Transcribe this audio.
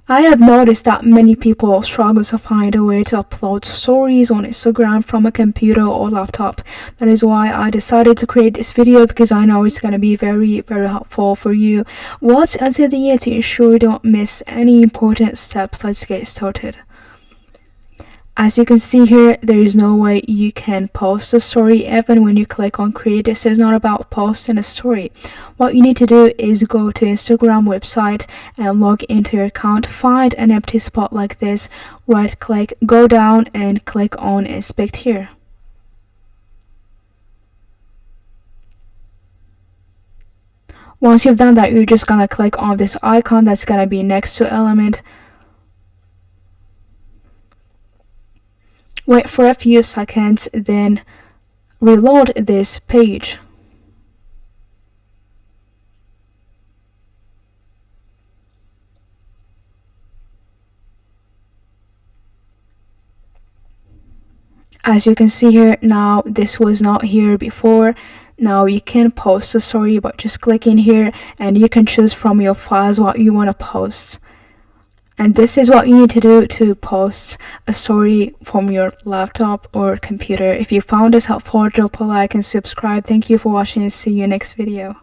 I have noticed that many people struggle to find a way to upload stories on Instagram from a computer or laptop. That is why I decided to create this video, because I know it's going to be very, very helpful for you. Watch until the end to ensure you don't miss any important steps. Let's get started. As you can see here, there is no way you can post a story even when you click on create. This is not about posting a story. What you need to do is go to Instagram website and log into your account. Find an empty spot like this, right click, go down and click on inspect here. Once you've done that, you're just gonna click on this icon that's gonna be next to element. Wait for a few seconds, then reload this page. As you can see here, now this was not here before. Now you can post a story by just clicking here, and you can choose from your files what you want to post. And this is what you need to do to post a story from your laptop or computer. If you found this helpful, drop a like and subscribe. Thank you for watching and see you next video.